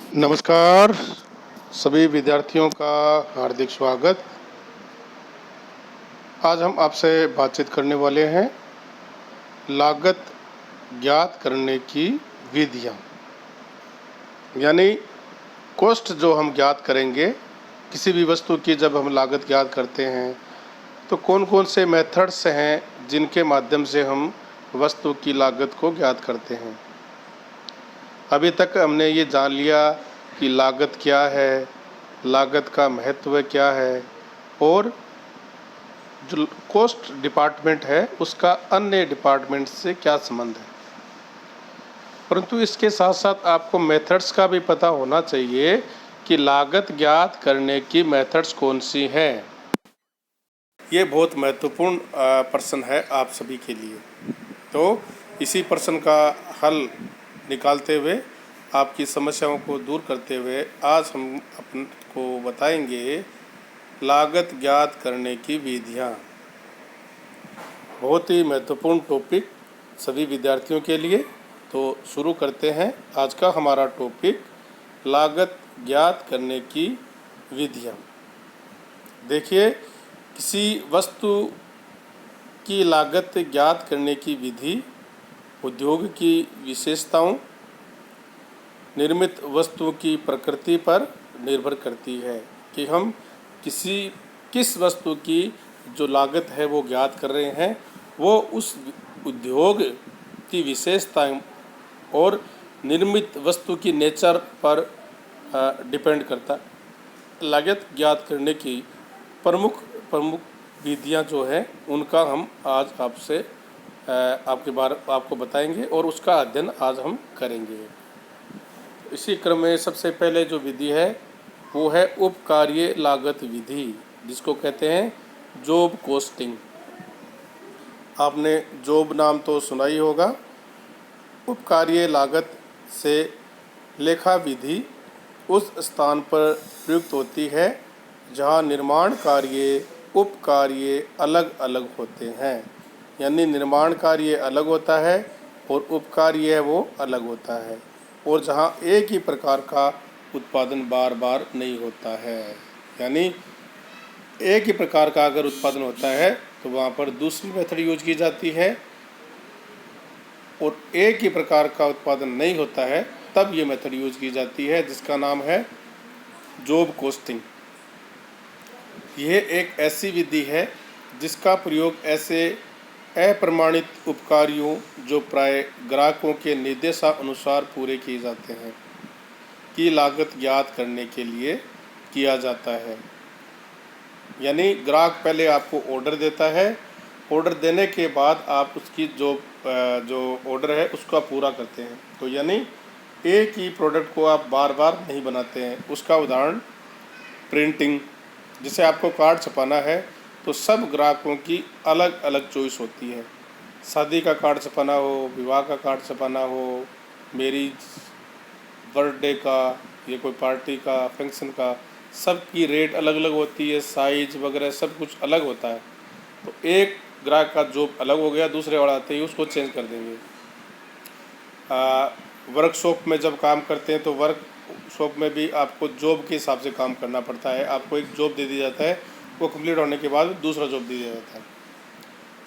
नमस्कार सभी विद्यार्थियों का हार्दिक स्वागत। आज हम आपसे बातचीत करने वाले हैं लागत ज्ञात करने की विधियां, यानी कॉस्ट जो हम ज्ञात करेंगे किसी भी वस्तु की। जब हम लागत ज्ञात करते हैं तो कौन कौन से मेथड्स हैं जिनके माध्यम से हम वस्तु की लागत को ज्ञात करते हैं। अभी तक हमने ये जान लिया कि लागत क्या है, लागत का महत्व क्या है और जो कॉस्ट डिपार्टमेंट है उसका अन्य डिपार्टमेंट से क्या संबंध है। परंतु इसके साथ साथ आपको मेथड्स का भी पता होना चाहिए कि लागत ज्ञात करने की मेथड्स कौन सी हैं। ये बहुत महत्वपूर्ण प्रश्न है आप सभी के लिए। तो इसी प्रश्न का हल निकालते हुए, आपकी समस्याओं को दूर करते हुए आज हम अपन को बताएंगे लागत ज्ञात करने की विधियां। बहुत ही महत्वपूर्ण टॉपिक सभी विद्यार्थियों के लिए। तो शुरू करते हैं आज का हमारा टॉपिक, लागत ज्ञात करने की विधियां। देखिए, किसी वस्तु की लागत ज्ञात करने की विधि उद्योग की विशेषताओं, निर्मित वस्तु की प्रकृति पर निर्भर करती है कि हम किस वस्तु की जो लागत है वो ज्ञात कर रहे हैं, वो उस उद्योग की विशेषताएं और निर्मित वस्तु की नेचर पर डिपेंड करता है। लागत ज्ञात करने की प्रमुख विधियां जो हैं उनका हम आज आपको बताएंगे और उसका अध्ययन आज हम करेंगे। इसी क्रम में सबसे पहले जो विधि है वो है उपकार्य लागत विधि, जिसको कहते हैं जॉब कॉस्टिंग। आपने जॉब नाम तो सुना ही होगा। उपकार्य लागत से लेखा विधि उस स्थान पर प्रयुक्त होती है जहां निर्माण कार्य उप कार्य अलग अलग होते हैं। यानी निर्माण कार्य अलग होता है और उप कार्य है वो अलग होता है, और जहां एक ही प्रकार का उत्पादन बार बार नहीं होता है। यानी एक ही प्रकार का अगर उत्पादन होता है तो वहाँ पर दूसरी मेथड यूज की जाती है, और एक ही प्रकार का उत्पादन नहीं होता है तब ये मेथड यूज की जाती है, जिसका नाम है जॉब कॉस्टिंग। यह एक ऐसी विधि है जिसका प्रयोग ऐसे अप्रमाणित उपकार्यों जो प्राय ग्राहकों के निर्देशानुसार पूरे किए जाते हैं की लागत ज्ञात करने के लिए किया जाता है। यानी ग्राहक पहले आपको ऑर्डर देता है, ऑर्डर देने के बाद आप उसकी जो ऑर्डर है उसका पूरा करते हैं। तो यानी एक ही प्रोडक्ट को आप बार बार नहीं बनाते हैं। उसका उदाहरण प्रिंटिंग, जैसे आपको कार्ड छपाना है तो सब ग्राहकों की अलग अलग चॉइस होती है। शादी का कार्ड छपाना हो, विवाह का कार्ड छपाना हो, मैरिज, बर्थडे का, ये कोई पार्टी का, फंक्शन का, सब की रेट अलग अलग होती है, साइज वगैरह सब कुछ अलग होता है। तो एक ग्राहक का जॉब अलग हो गया, दूसरे वाला आते ही उसको चेंज कर देंगे। वर्कशॉप में जब काम करते हैं तो वर्कशॉप में भी आपको जॉब के हिसाब से काम करना पड़ता है। आपको एक जॉब दे दिया जाता है, वो कंप्लीट होने के बाद दूसरा जॉब दे दिया जाता है।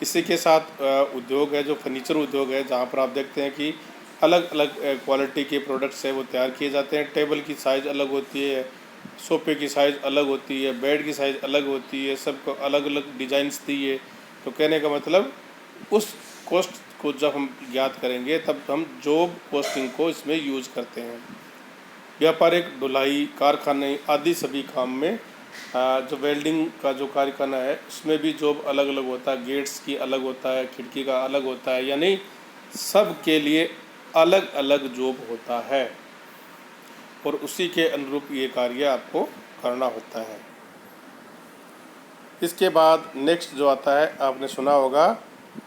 इसी के साथ उद्योग है जो फर्नीचर उद्योग है, जहाँ पर आप देखते हैं कि अलग अलग क्वालिटी के प्रोडक्ट्स है वो तैयार किए जाते हैं। टेबल की साइज़ अलग होती है, सोफे की साइज़ अलग होती है, बेड की साइज़ अलग होती है, सबको अलग अलग डिज़ाइंस दी है। तो कहने का मतलब उस कॉस्ट को जब हम ज्ञात करेंगे तब हम जॉब कॉस्टिंग को इसमें यूज करते हैं। व्यापारिक, ढुलाई, कारखाने आदि सभी काम में जो वेल्डिंग का जो कारखाना है उसमें भी जॉब अलग अलग होता है। गेट्स की अलग होता है, खिड़की का अलग होता है, यानी सब के लिए अलग अलग जॉब होता है और उसी के अनुरूप ये कार्य आपको करना होता है। इसके बाद नेक्स्ट जो आता है, आपने सुना होगा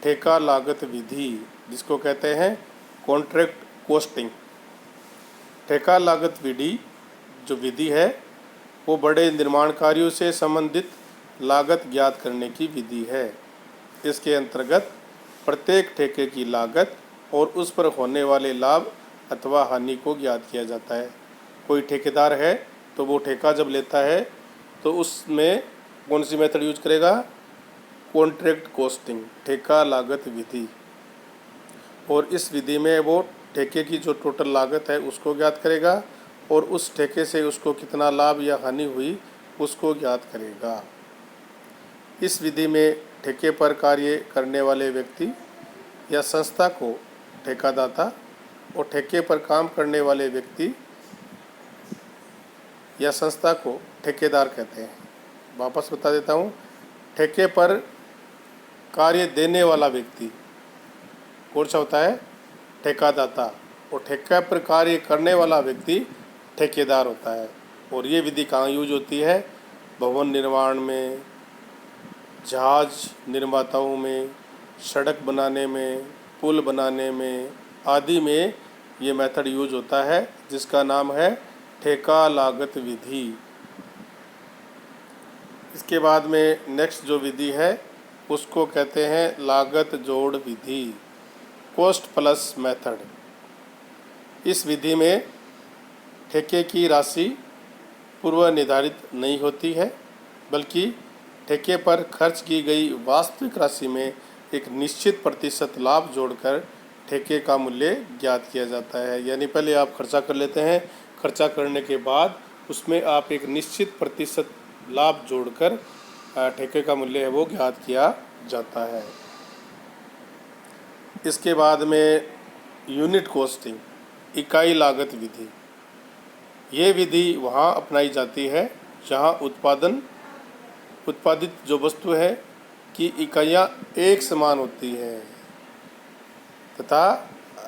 ठेका लागत विधि, जिसको कहते हैं कॉन्ट्रैक्ट कॉस्टिंग। ठेका लागत विधि है वो बड़े निर्माण कार्यों से संबंधित लागत ज्ञात करने की विधि है। इसके अंतर्गत प्रत्येक ठेके की लागत और उस पर होने वाले लाभ अथवा हानि को ज्ञात किया जाता है। कोई ठेकेदार है तो वो ठेका जब लेता है तो उसमें कौन सी मेथड यूज करेगा? कॉन्ट्रैक्ट कॉस्टिंग, ठेका लागत विधि। और इस विधि में वो ठेके की जो टोटल लागत है उसको ज्ञात करेगा और उस ठेके से उसको कितना लाभ या हानि हुई उसको ज्ञात करेगा। इस विधि में ठेके पर कार्य करने वाले व्यक्ति या संस्था को ठेकादाता और ठेके पर काम करने वाले व्यक्ति या संस्था को ठेकेदार कहते हैं। वापस बता देता हूँ, ठेके पर कार्य देने वाला व्यक्ति कौन सा होता है? ठेकादाता। और ठेके पर कार्य करने वाला व्यक्ति ठेकेदार होता है। और ये विधि कहाँ यूज होती है? भवन निर्माण में, जहाज निर्माताओं में, सड़क बनाने में, पुल बनाने में आदि में ये मेथड यूज होता है, जिसका नाम है ठेका लागत विधि। इसके बाद में नेक्स्ट जो विधि है उसको कहते हैं लागत जोड़ विधि, कॉस्ट प्लस मेथड। इस विधि में ठेके की राशि पूर्व निर्धारित नहीं होती है, बल्कि ठेके पर खर्च की गई वास्तविक राशि में एक निश्चित प्रतिशत लाभ जोड़कर ठेके का मूल्य ज्ञात किया जाता है। यानी पहले आप खर्चा कर लेते हैं, खर्चा करने के बाद उसमें आप एक निश्चित प्रतिशत लाभ जोड़कर ठेके का मूल्य है वो ज्ञात किया जाता है। इसके बाद में यूनिट कॉस्टिंग, इकाई लागत विधि। ये विधि वहाँ अपनाई जाती है जहाँ उत्पादित जो वस्तु है की इकाइयाँ एक समान होती हैं तथा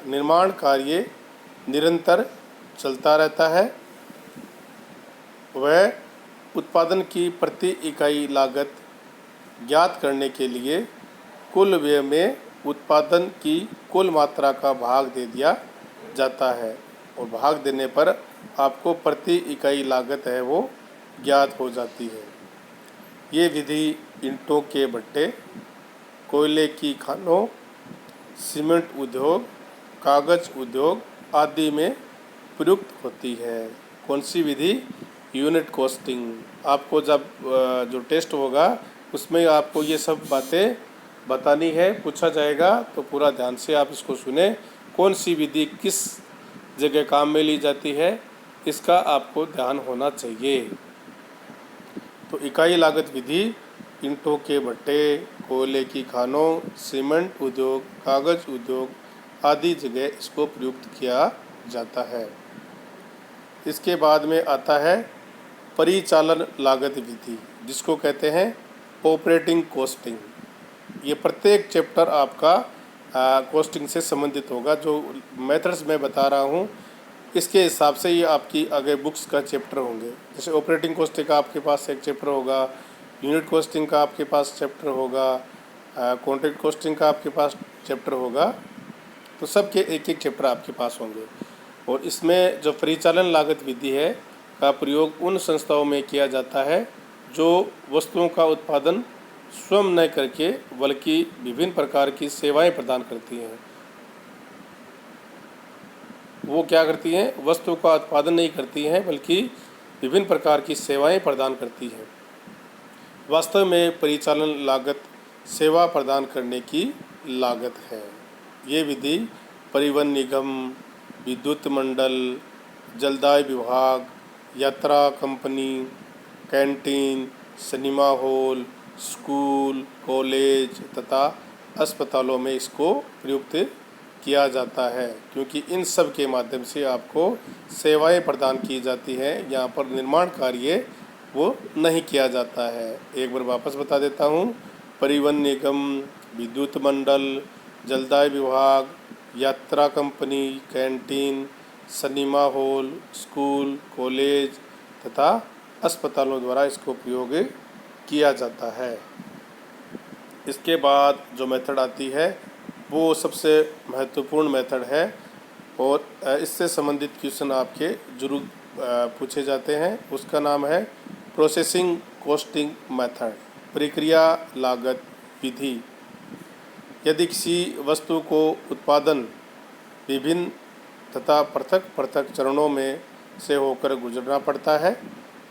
निर्माण कार्य निरंतर चलता रहता है। वह उत्पादन की प्रति इकाई लागत ज्ञात करने के लिए कुल व्यय में उत्पादन की कुल मात्रा का भाग दे दिया जाता है और भाग देने पर आपको प्रति इकाई लागत है वो ज्ञात हो जाती है। ये विधि ईंटों के भट्टे, कोयले की खानों, सीमेंट उद्योग, कागज उद्योग आदि में प्रयुक्त होती है। कौन सी विधि? Unit costing. आपको जब जो टेस्ट होगा उसमें आपको ये सब बातें बतानी है, पूछा जाएगा, तो पूरा ध्यान से आप इसको सुने। कौन सी विधि किस जगह काम में ली जाती है इसका आपको ध्यान होना चाहिए। तो इकाई लागत विधि ईंटों के भट्टे, कोयले की खानों, सीमेंट उद्योग, कागज उद्योग आदि जगह इसको प्रयुक्त किया जाता है। इसके बाद में आता है परिचालन लागत विधि, जिसको कहते हैं ऑपरेटिंग कॉस्टिंग। ये प्रत्येक चैप्टर आपका कॉस्टिंग से संबंधित होगा। जो मेथड्स मैं बता रहा हूँ इसके हिसाब से ये आपकी आगे बुक्स का चैप्टर होंगे। जैसे ऑपरेटिंग कॉस्टिंग का आपके पास एक चैप्टर होगा, यूनिट कॉस्टिंग का आपके पास चैप्टर होगा, कॉन्ट्रैक्ट कॉस्टिंग का आपके पास चैप्टर होगा। तो सबके एक एक चैप्टर आपके पास होंगे। और इसमें जो परिचालन लागत विधि है का प्रयोग उन संस्थाओं में किया जाता है जो वस्तुओं का उत्पादन स्वयं न करके बल्कि विभिन्न प्रकार की सेवाएं प्रदान करती हैं। वो क्या करती हैं? वस्तु का उत्पादन नहीं करती हैं बल्कि विभिन्न प्रकार की सेवाएं प्रदान करती हैं। वास्तव में परिचालन लागत सेवा प्रदान करने की लागत है। ये विधि परिवहन निगम, विद्युत मंडल, जलदाय विभाग, यात्रा company, canteen, cinema hall, school, college तथा अस्पतालों में इसको प्रयुक्त किया जाता है, क्योंकि इन सब के माध्यम से आपको सेवाएं प्रदान की जाती हैं। यहाँ पर निर्माण कार्य वो नहीं किया जाता है। एक बार वापस बता देता हूँ, परिवहन निगम, विद्युत मंडल, जलदाय विभाग, यात्रा company, canteen, cinema hall, school, college तथा अस्पतालों द्वारा इसको प्रयोग किया जाता है। इसके बाद जो मेथड आती है वो सबसे महत्वपूर्ण मेथड है और इससे संबंधित क्वेश्चन आपके जरूर पूछे जाते हैं। उसका नाम है प्रोसेसिंग कॉस्टिंग मेथड, प्रक्रिया लागत विधि। यदि किसी वस्तु को उत्पादन विभिन्न तथा पृथक पृथक चरणों में से होकर गुजरना पड़ता है।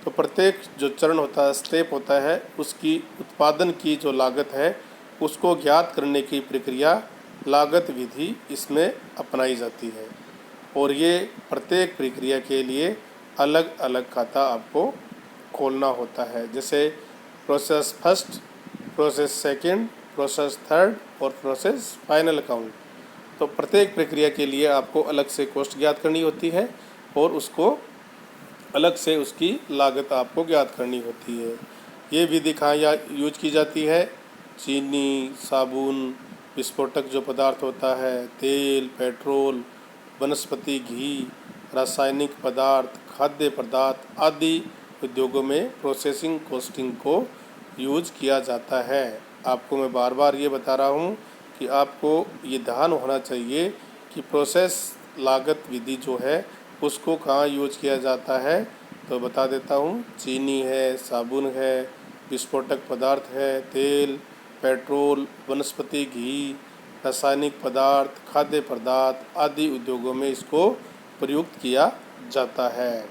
तो प्रत्येक जो चरण होता है, स्टेप होता है, उसकी उत्पादन की जो लागत है उसको ज्ञात करने की प्रक्रिया लागत विधि इसमें अपनाई जाती है। और ये प्रत्येक प्रक्रिया के लिए अलग अलग खाता आपको खोलना होता है, जैसे process first, process second, process third और प्रोसेस फाइनल अकाउंट। तो प्रत्येक प्रक्रिया के लिए आपको अलग से कॉस्ट ज्ञात करनी होती है और उसको अलग से उसकी लागत आपको ज्ञात करनी होती है। ये विधि कहाँ या यूज की जाती है? चीनी, साबुन, विस्फोटक जो पदार्थ होता है, तेल, पेट्रोल, वनस्पति घी, रासायनिक पदार्थ, खाद्य पदार्थ आदि उद्योगों में प्रोसेसिंग कॉस्टिंग को यूज किया जाता है। आपको मैं बार बार ये बता रहा हूँ कि आपको ये ध्यान होना चाहिए कि प्रोसेस लागत विधि जो है उसको कहाँ यूज किया जाता है। तो बता देता हूँ, चीनी है, साबुन है, विस्फोटक पदार्थ है, तेल, पेट्रोल, वनस्पति घी, रासायनिक पदार्थ, खाद्य पदार्थ आदि उद्योगों में इसको प्रयुक्त किया जाता है।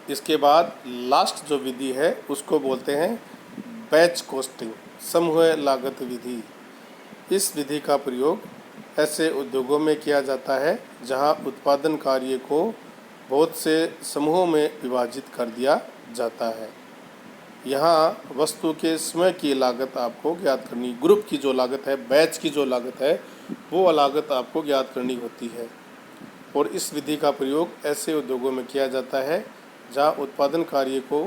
इसके बाद लास्ट जो विधि है उसको बोलते हैं बैच कॉस्टिंग, समूह लागत विधि। इस विधि का प्रयोग ऐसे उद्योगों में किया जाता है जहां उत्पादन कार्य को बहुत से समूहों में विभाजित कर दिया जाता है। यहाँ वस्तु के समय की लागत आपको ज्ञात करनी, ग्रुप की जो लागत है, बैच की जो लागत है, वो लागत आपको ज्ञात करनी होती है। और इस विधि का प्रयोग ऐसे उद्योगों में किया जाता है जहाँ उत्पादन कार्य को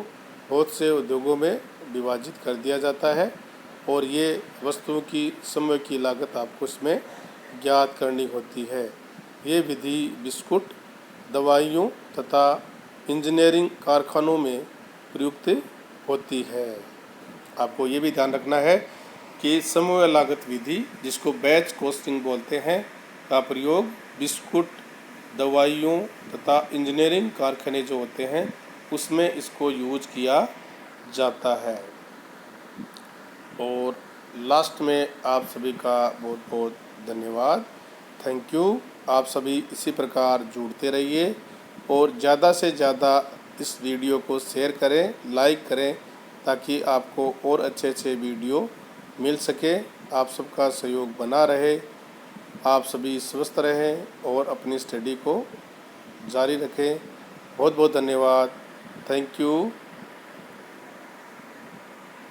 बहुत से उद्योगों में विभाजित कर दिया जाता है और ये वस्तुओं की समय की लागत आपको इसमें ज्ञात करनी होती है। ये विधि बिस्कुट, दवाइयों तथा इंजीनियरिंग कारखानों में प्रयुक्त होती है। आपको ये भी ध्यान रखना है कि समूह लागत विधि, जिसको बैच कॉस्टिंग बोलते हैं, का प्रयोग बिस्कुट, दवाइयों तथा इंजीनियरिंग कारखाने जो होते हैं उसमें इसको यूज किया जाता है। और लास्ट में आप सभी का बहुत बहुत धन्यवाद, थैंक यू। आप सभी इसी प्रकार जुड़ते रहिए और ज़्यादा से ज़्यादा इस वीडियो को शेयर करें, लाइक करें, ताकि आपको और अच्छे अच्छे वीडियो मिल सके। आप सबका सहयोग बना रहे, आप सभी स्वस्थ रहें और अपनी स्टडी को जारी रखें। बहुत बहुत धन्यवाद, थैंक यू।